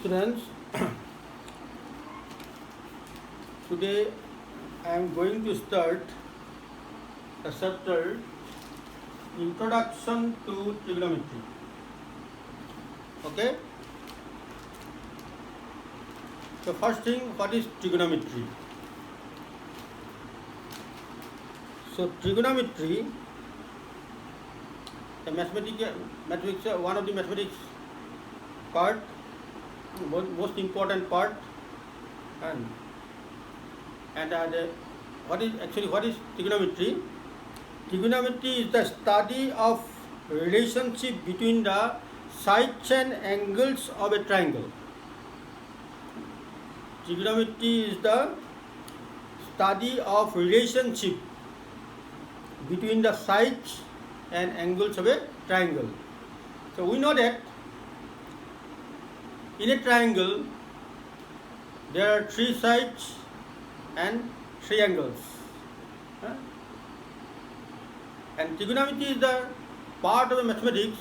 Students, today I am going to start a chapter Introduction to Trigonometry. Okay? So first thing, what is trigonometry? So trigonometry, the mathematics, one of the mathematics part, most important part, and what is trigonometry? Trigonometry is the study of relationship between the sides and angles of a triangle. Trigonometry is the study of relationship between the sides and angles of a triangle. So we know that in a triangle there are three sides and three angles. And trigonometry is the part of the mathematics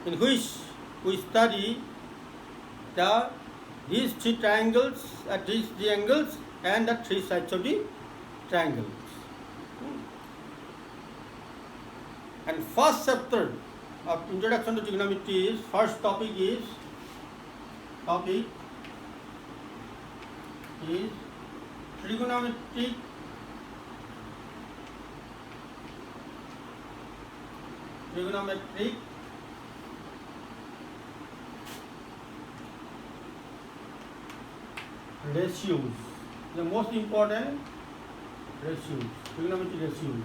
in which we study these three triangles, these three angles, and the three sides of the triangle. And first chapter of Introduction to Trigonometry is, first topic is trigonometric ratios, the most important ratios, trigonometric ratios.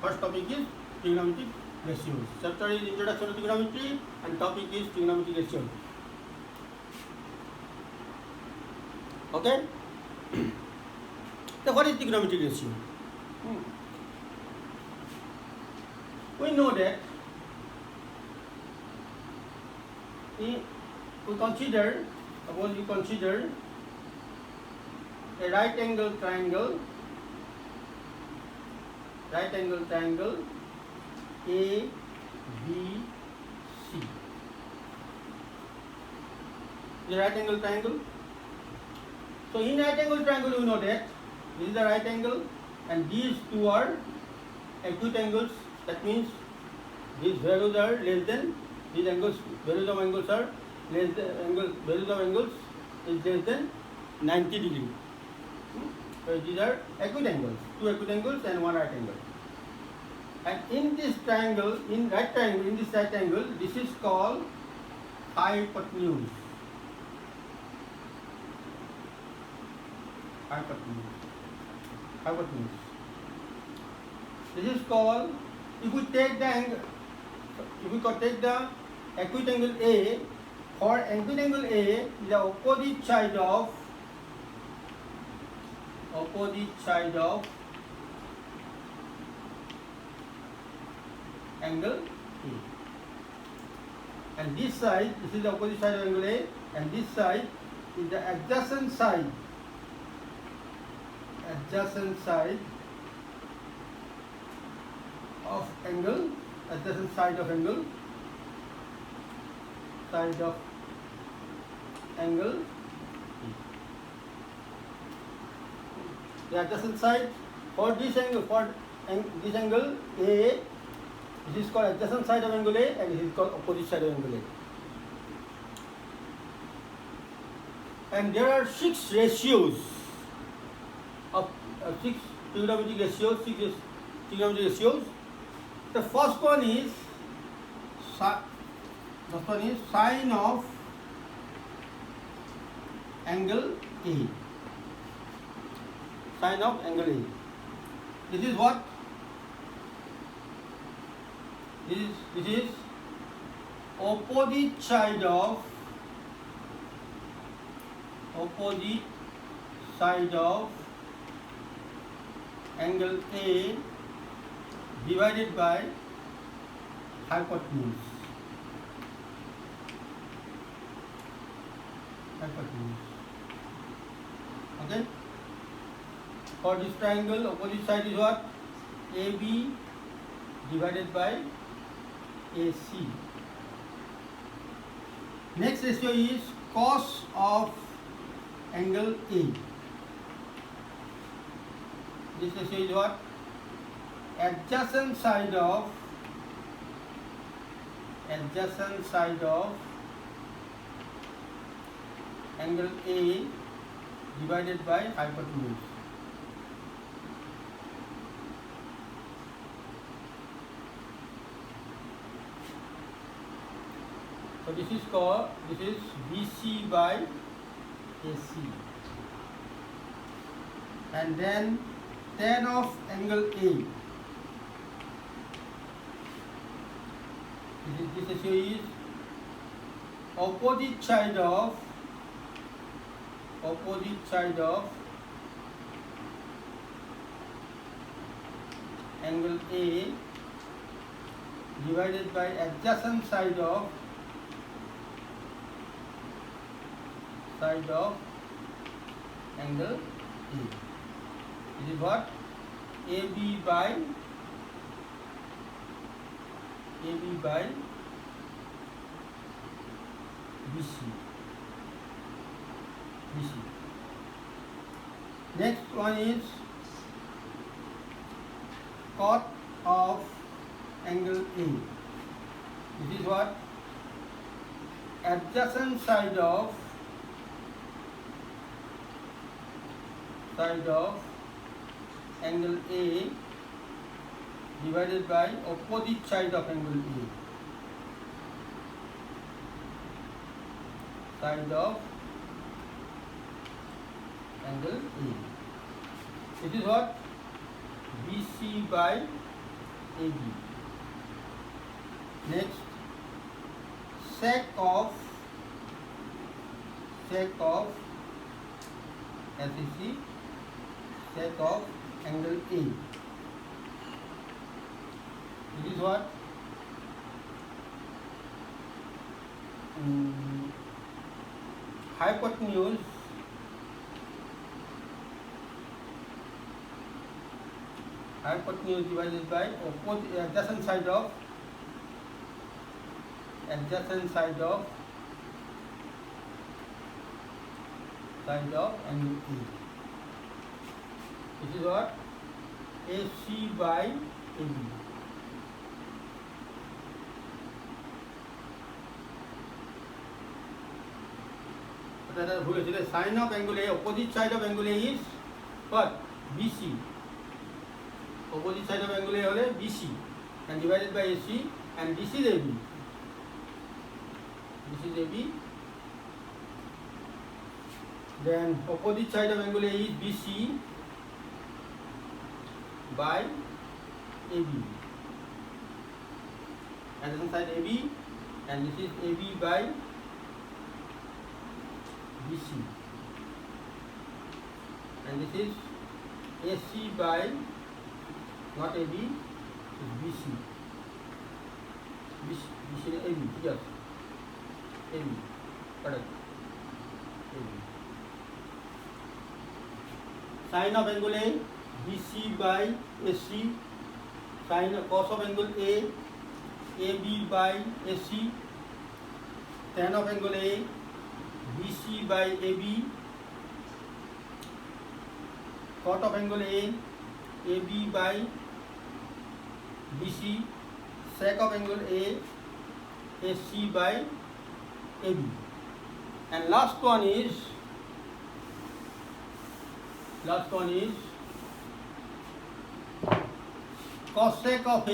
First topic is trigonometric ratios. Chapter is Introduction to Trigonometry and topic is trigonometric ratios. Okay? So what is trigonometric ratio? We know that suppose we consider a right angle triangle A, B, C. The right angle triangle. So in right angle triangle we know that this is the right angle and these two are acute angles. That means these values are less than these angles. Values of angles are less than values of angles is less than 90 degree. So these are acute angles, two acute angles and one right angle. And in this triangle, in this right angle, this is called hypotenuse. Hypotenuse. This is called, if we take the acute angle A, for acute angle A, the opposite side of angle A. And this side, this is the opposite side of angle A, and this side is the adjacent side of angle, the adjacent side for this angle A, this is called adjacent side of angle A and this is called opposite side of angle A. And there are six ratios of six trigonometric ratios. The first one is sine of angle A. Sine of angle A. This is what? This is opposite side of angle A divided by hypotenuse. Okay? For this triangle, opposite side is what? AB divided by AC. Next ratio is cos of angle A. This ratio is what? Adjacent side of angle A divided by hypotenuse. So this is BC by AC, and then tan of angle A. This ratio is opposite side of angle A divided by adjacent side of angle A. This is what? AB by BC. Next one is cot of angle A. This is what? Adjacent side of angle A divided by opposite side of angle A. Angle A. It is what? BC by AB. Next, sec of SEC of angle A. It is what? Hypotenuse divided by adjacent side of angle A. This is what? AC by AB. Sine of angle A, opposite side of angle A is what? BC. Opposite side of angle A is BC and divided by AC, and this is AB. Then opposite side of angle A is BC by AB. Adjacent side AB, and this is AB by BC, and this is AC by, not AB, is BC. AB, yes, AB, correct. AB. Sine of angle A, BC by AC, cos of angle A, AB by AC, tan of angle A, BC by AB, cot of angle A, AB by BC, sec of angle A, AC by AB, and last one is cosec of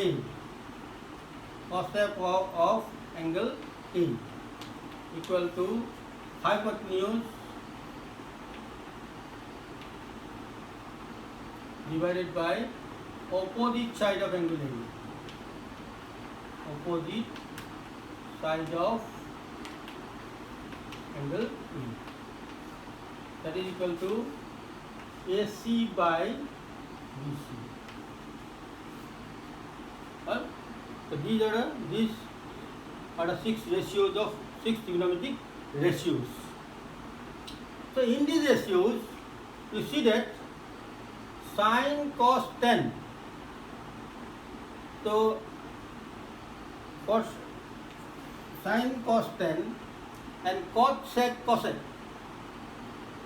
angle A equal to hypotenuse divided by opposite side of angle A. That is equal to AC by BC. So these are the six trigonometric ratios. So in these ratios, you see that sine cos tan. So for sine cos tan, and cot, sec, cosec.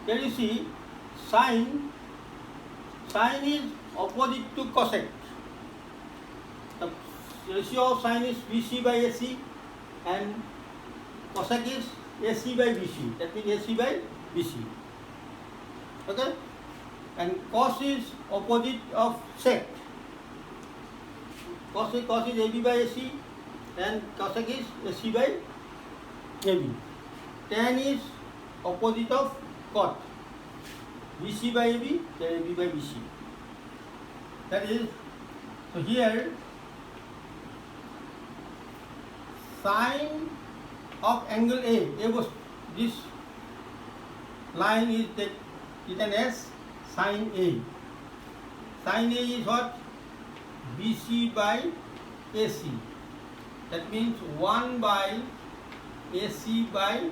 Can you see sine? Sine is opposite to cosec. The ratio of sine is BC by AC and cosec is AC by BC. That means AC by BC. Okay? And cos is opposite of sec. Cos is AB by AC and cosec is AC by AB. Tan is opposite of cot. BC by AB, then AB by BC. That is, so here sine of angle A was this line is written as sine A. Sine A is what? BC by AC. That means 1 by AC by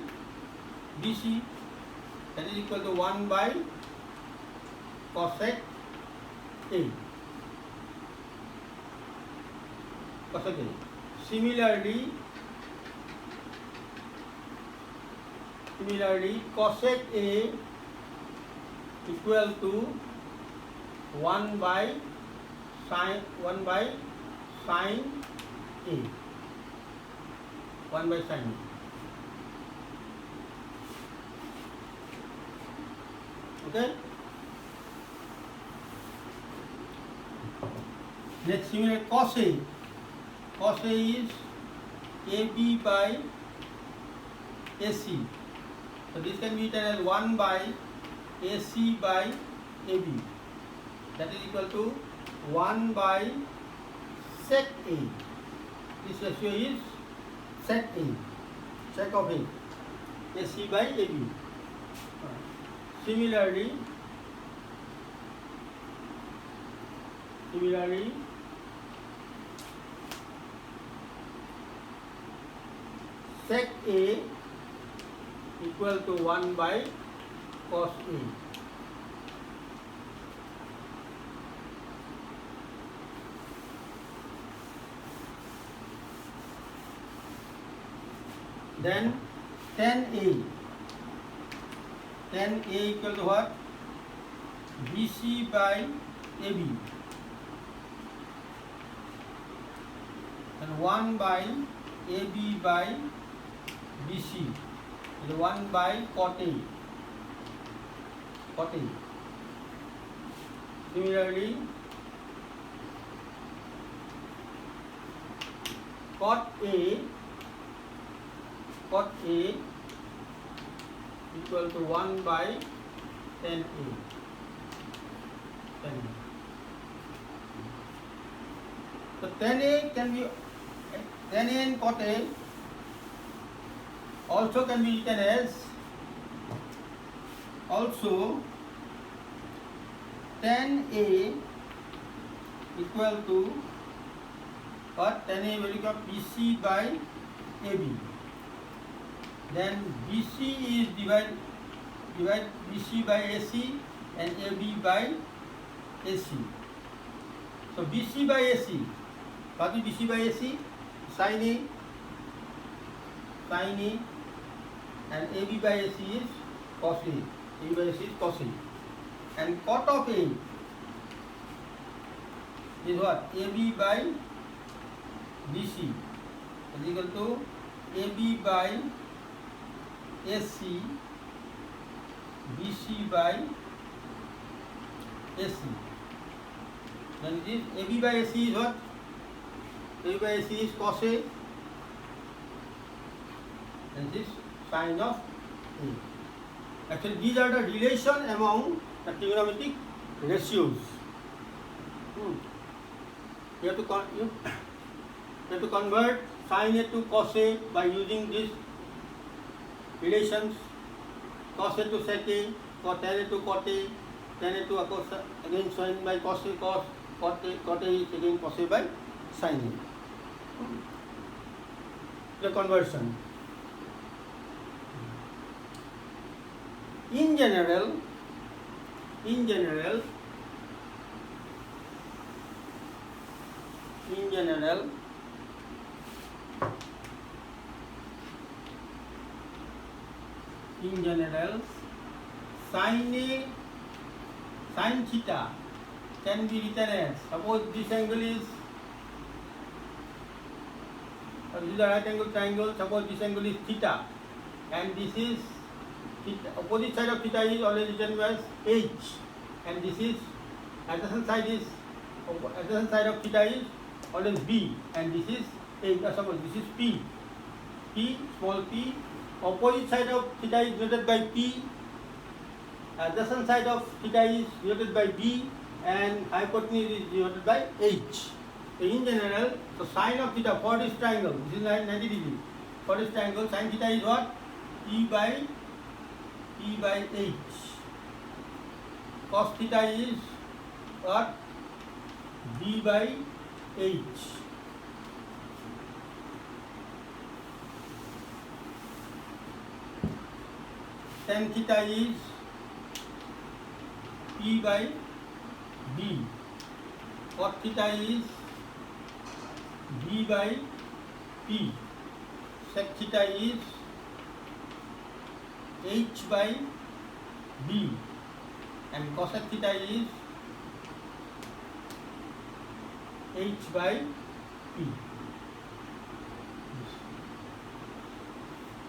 BC. That is equal to 1 by cosec A. Cosec A. Similarly, cosec A equal to 1 by sine A. 1 by sine A. Okay. Next, similar cos A. Cos A is AB by AC. So this can be written as 1 by AC by AB. That is equal to 1 by sec A. This ratio is sec A. Sec of A. AC by AB. Similarly, sec A equal to 1 by cos A. Then tan A equal to what? BC by AB and 1 by AB by BC and 1 by cot A. Similarly, cot A equal to 1 by tan A. So tan A and cot A also can be written as tan A equal to what? Tan A will become BC by AB. Then BC is divide BC by AC and AB by AC. So BC by AC, what is BC by AC? Sine A and AB by AC is cos A. AB by AC is cos A. And cot of A is what? AB by BC is equal to AB by AC, BC by AC. Then this AB by AC is what? AB by AC is cos A and this sine of A. Actually, these are the relation among the trigonometric ratios. You have to convert sine A to cos A by using these relations. Cos A to sec A, tan A to cot A, tan A to again sine by cos A, cot A is again cos A by sine A. The conversion. In general, in general, sin theta can be written as, suppose this angle is, this is the right angle triangle, suppose this angle is theta, and this is theta, opposite side of theta is always written as h, and this is adjacent side of theta is always b, and this is h, suppose this is p, small p, opposite side of theta is denoted by p, adjacent side of theta is denoted by b, and hypotenuse is denoted by h. So in general, so sine of theta for this triangle, this is 90 degree. For this triangle, sine theta is what? P by h. Cos theta is what? B by h. Tan theta is P by B. Cot theta is B by P. Sec theta is H by B. And cosec theta is H by P.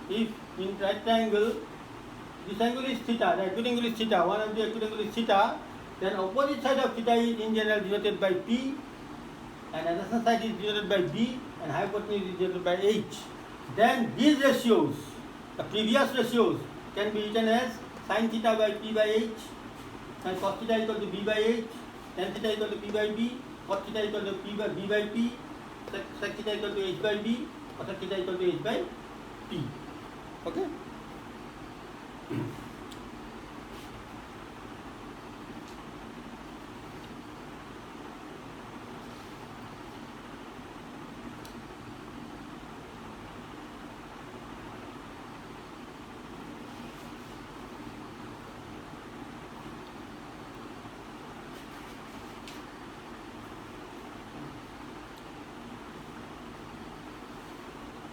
If in right triangle, this angle is theta, the acute angle is theta, one of the acute angle is theta, then opposite side of theta is in general denoted by P, and adjacent side is denoted by B, and hypotenuse is denoted by H. Then these ratios, the previous ratios, can be written as sin theta by P by H, and cos theta equal to B by H, tan theta equal to P by B, cot theta equal to B by P, sec theta equal to H by B, cosec theta equal to H by P. Okay?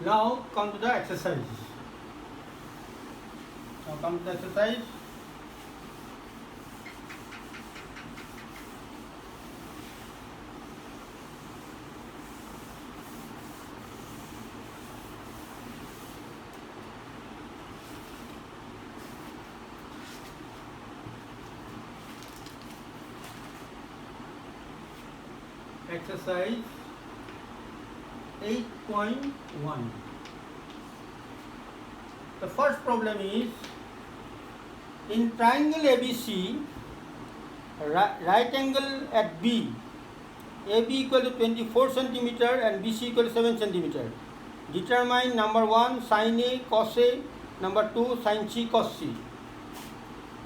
Now come to the exercise. Now come to the exercise. Exercise 8.1. The first problem is, in triangle ABC, right angle at B, AB equal to 24 cm and BC equal to 7 cm. Determine number 1 sin A cos A, number 2 sin C cos C.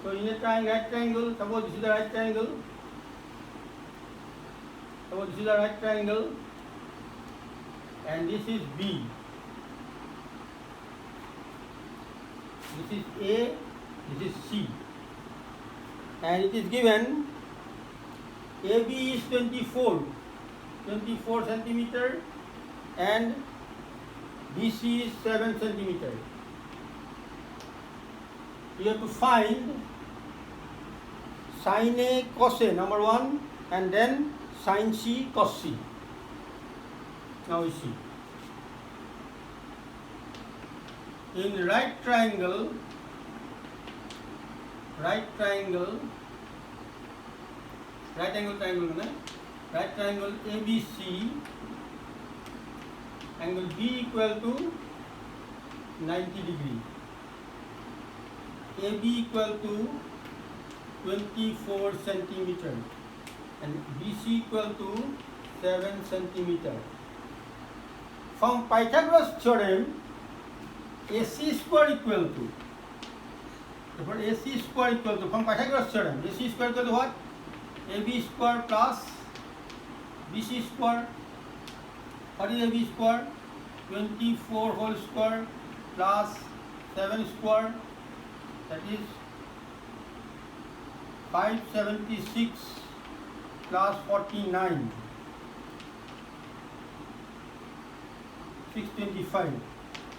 So in a right triangle, suppose this is the right triangle. Suppose this is the right triangle, and this is B. This is A, this is C. And it is given AB is 24 cm and BC is 7 cm. You have to find sin A cos A, number 1, and then sin C cos C. Now we see. In right triangle triangle ABC, angle B equal to 90 degree. AB equal to 24 centimeter and BC equal to 7 centimeter. From Pythagoras theorem, AC square equal to, therefore AC square equal to, from Pythagoras theorem, AC square equal to what? AB square plus BC square. What is AB square? 24 whole square plus 7 square, that is 576 plus 49, 625.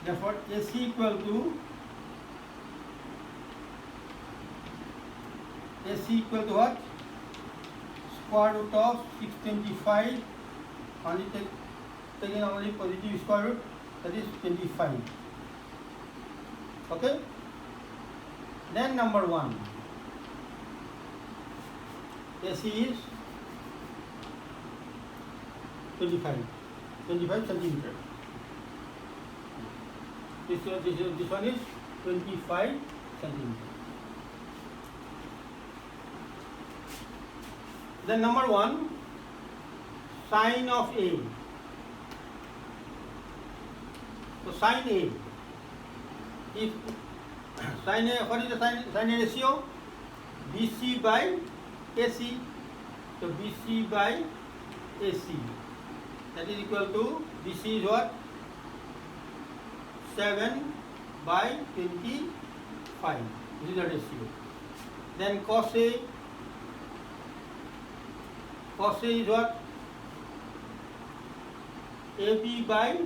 Therefore AC equal to AC equal to what? Square root of 625, only taking only positive square root, that is 25. Okay? Then number 1. AC is 25 centimeter. This one is 25 centimeter. Then number 1, sine of A. So sine A. If sine A, what is the sine A ratio? BC by AC. So BC by AC. That is equal to, BC is what? 7 by 25. This is the ratio. Then cos A. Cos A is what? AB by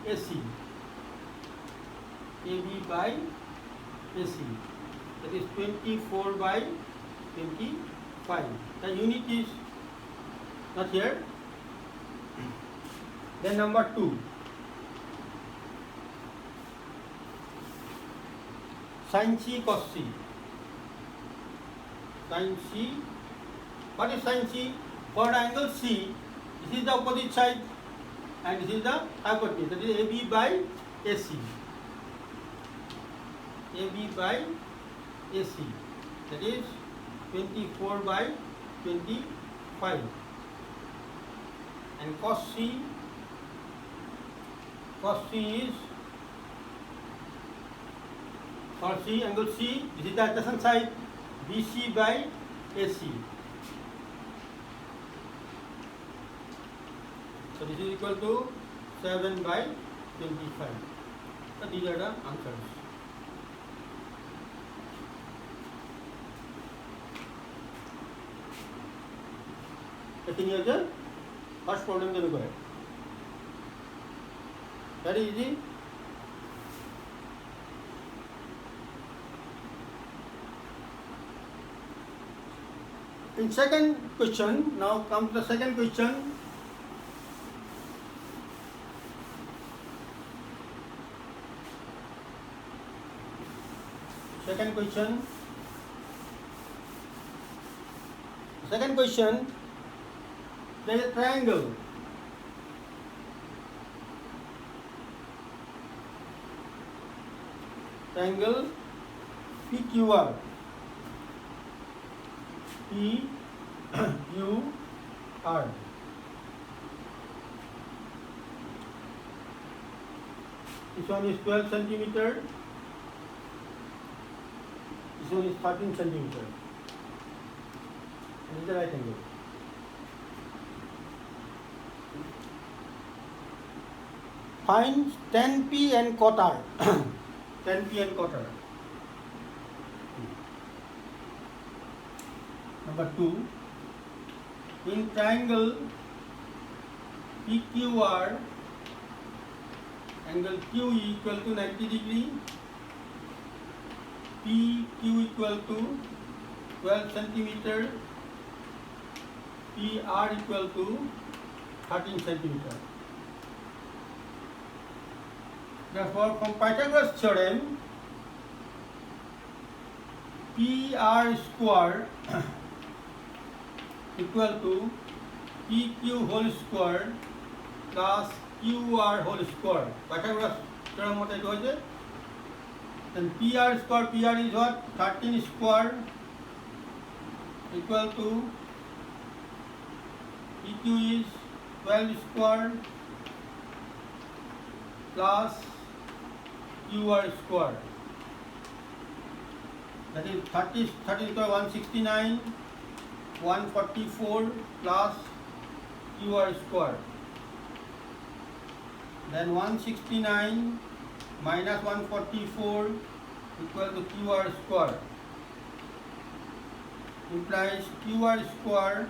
AC. AB by AC. That is 24 by 25. The unit is not here. Then number 2. Sin C cos C. Sin C. What is sin C? For the angle C, this is the opposite side and this is the hypotenuse. That is AB by AC. AB by AC. That is 24 by 25. And cos C is for C, angle C, this is the adjacent side, BC by AC. So this is equal to 7 by 25. So these are the answers. Taking as the first problem to look at. Very easy. In second question, now comes the second question. Second question. Second question. There is a triangle. Triangle PQR. PQR. This one is 12 centimeter. This one is 13 centimeter. And this is the right angle. Find tan P and cot R. Tan P and cot R. Number 2. In triangle PQR, angle Q equal to 90 degree, PQ equal to 12 centimeter, PR equal to 13 centimeter. Therefore, from Pythagoras theorem, PR square equal to PQ whole square plus QR whole square. Pythagoras theorem what it was it? Then PR square, PR is what? 13 square equal to PQ is 12 square plus QR square. That is 30 square 169, 144 plus QR square. Then 169 minus 144 equal to QR square. Implies QR square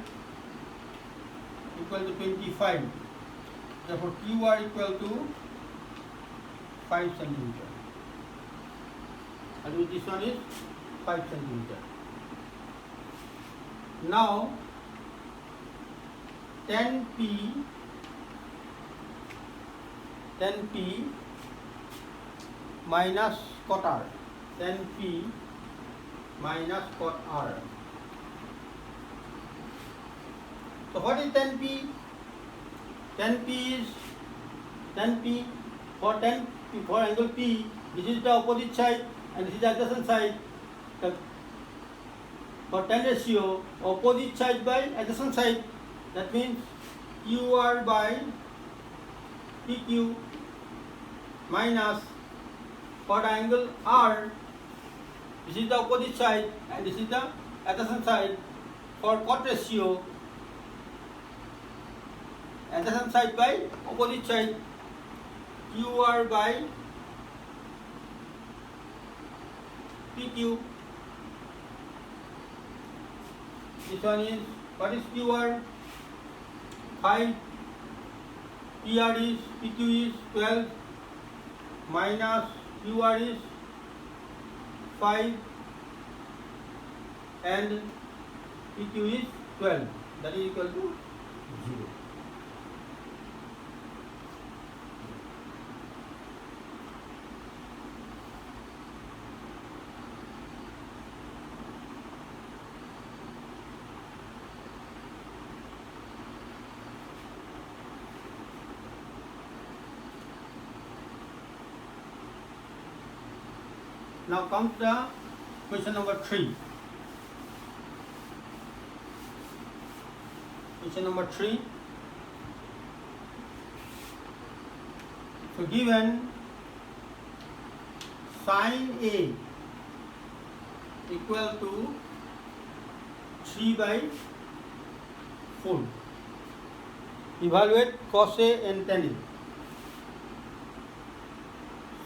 equal to 25. Therefore, QR equal to 5 centimeter. And with this one is 5 centimeter. Now 10p minus cot r. 10p minus cot r. So what is 10p? 10p is 10p for angle p. This is the opposite side and this is the adjacent side. For 10 ratio, opposite side by adjacent side. That means QR by PQ minus for angle R. This is the opposite side and this is the adjacent side. For cot ratio, adjacent side by opposite side, QR by PQ. This one is, what is QR? 5, PR is, PQ is 12, minus QR is 5 and PQ is 12. That is equal to 0. Now comes the question number 3. Question number 3. So given sin A equal to 3 by 4. Evaluate cos A and tan A.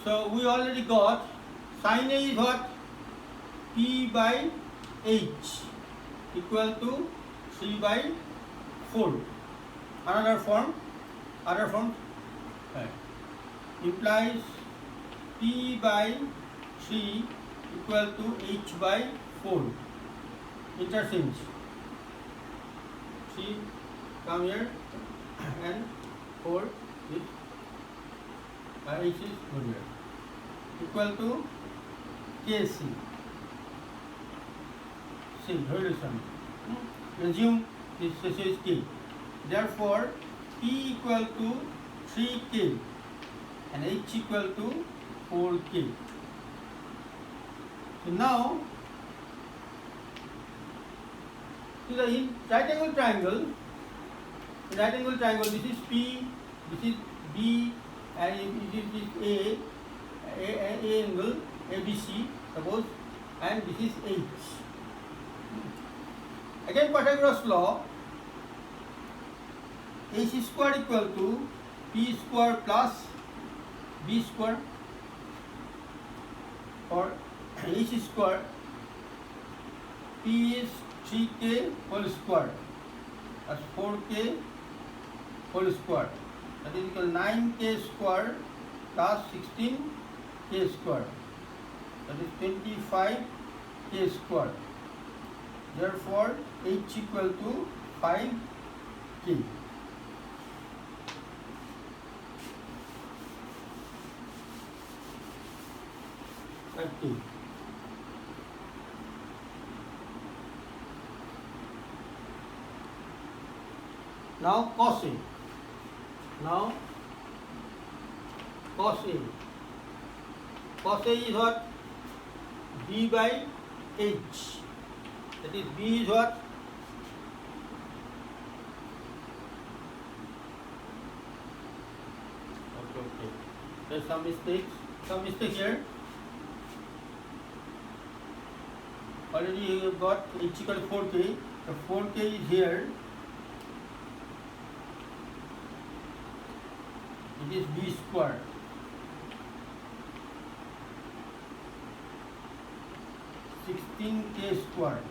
So we already got sin A is what? P by H equal to 3 by 4. Another form implies P by 3 equal to H by 4. Interchange. 3 come here and 4 is H is here. Equal to KC. See, relation. Assume this ratio is K. Therefore, P equal to 3K and H equal to 4K. So now, to the right angle triangle, this is P, this is B, and this is A angle, ABC, suppose, and this is H. Again, Pythagoras law, H square equal to P square plus B square, or H square, P is 3K whole square, that's 4K whole square, that is equal to 9K square plus 16K square, that is 25K square. Therefore, H equal to 5K. Now cos A. Now cos A. Cos A is what? B by H. That is B is what? Okay. There's some mistake here. Already you have got H equal to 4K. The 4K is here. It is B square. (16K square).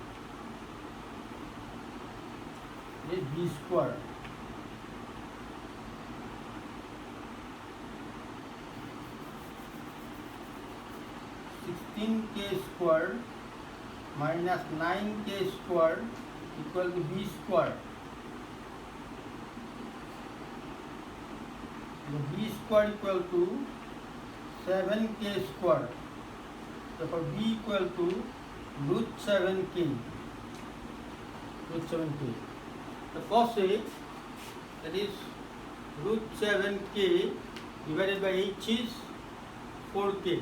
It is B square. (16K square minus 9K square equal to b square. The b square equal to 7k square. Therefore b equal to root 7k. Root 7k. The cos A, that is root 7k divided by h is 4k.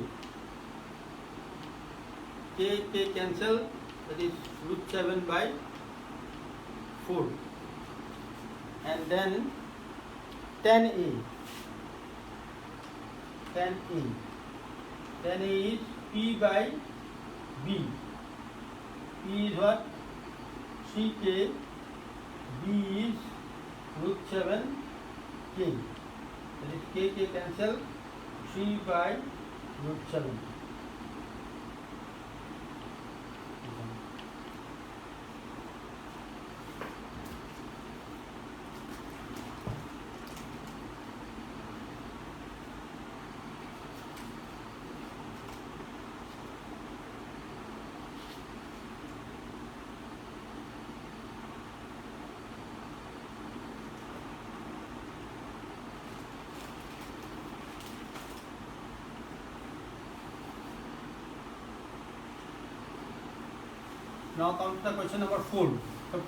K cancel, that is root 7 by 4. And then tan A. Tan A is P by B. P is what? 3k. B is root 7k. That is k cancel, 3 by root 7. Now comes the question number 4. So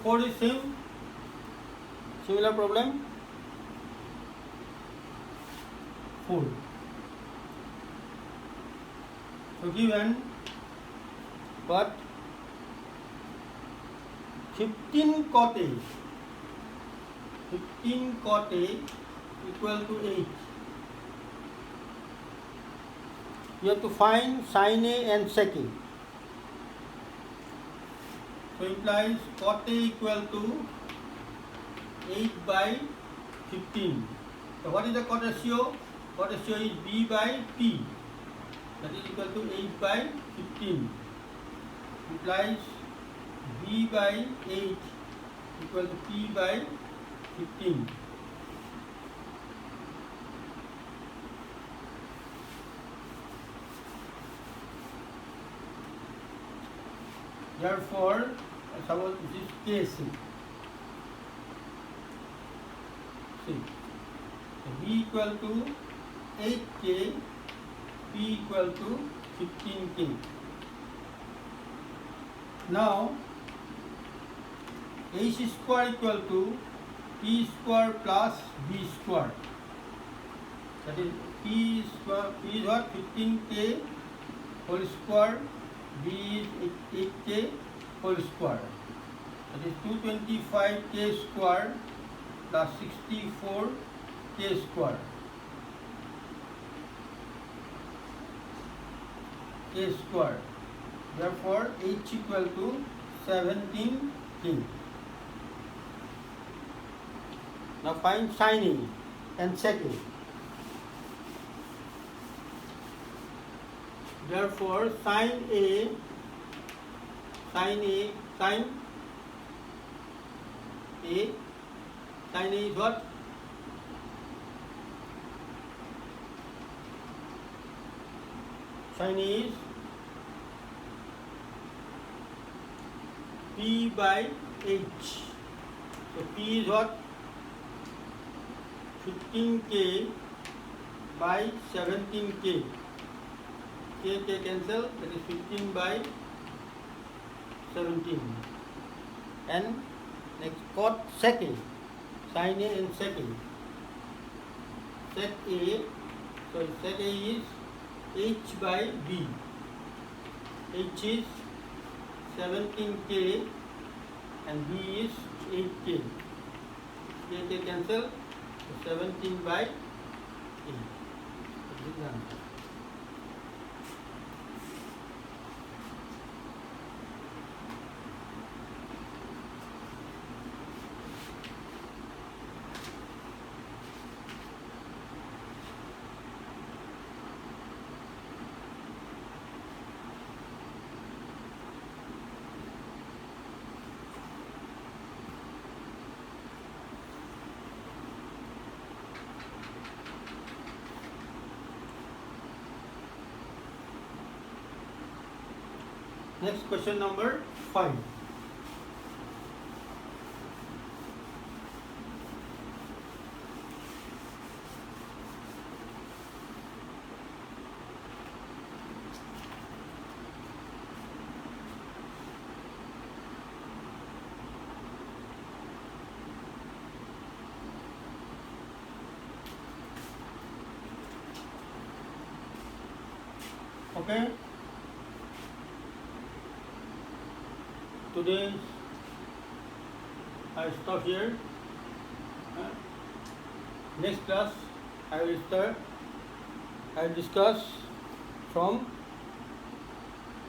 4 is similar problem. 4. So given what? 15 cot A. 15 cot A equal to 8. You have to find sin A and sec A. So implies cot A equal to 8 by 15. So what is the cot ratio? Cot ratio is B by P. That is equal to 8 by 15. Implies B by 8 equal to P by 15. Therefore, suppose this is KC. See, B equal to 8k, P equal to 15k. Now, A square equal to P square plus B square. That is P square, P is what? 15k whole square. B is 8k whole square. That is 225k square plus 64k square. K square. Therefore, H equal to 17k. Now find sin A and sec A. Therefore, sin A is what? Sin A is P by H. So P is what? 15k by 17k. K cancel, that is 15 by 17. And next cot sec A, sin A and sec A. Sec A, so sec A is H by B. H is 17k and B is 8k. K cancel, so 17 by 8. This is the answer. Next question number 5. Okay. Today I stop here. Next class I will start. I will discuss from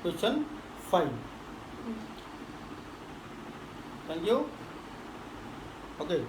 question 5. Thank you. Okay.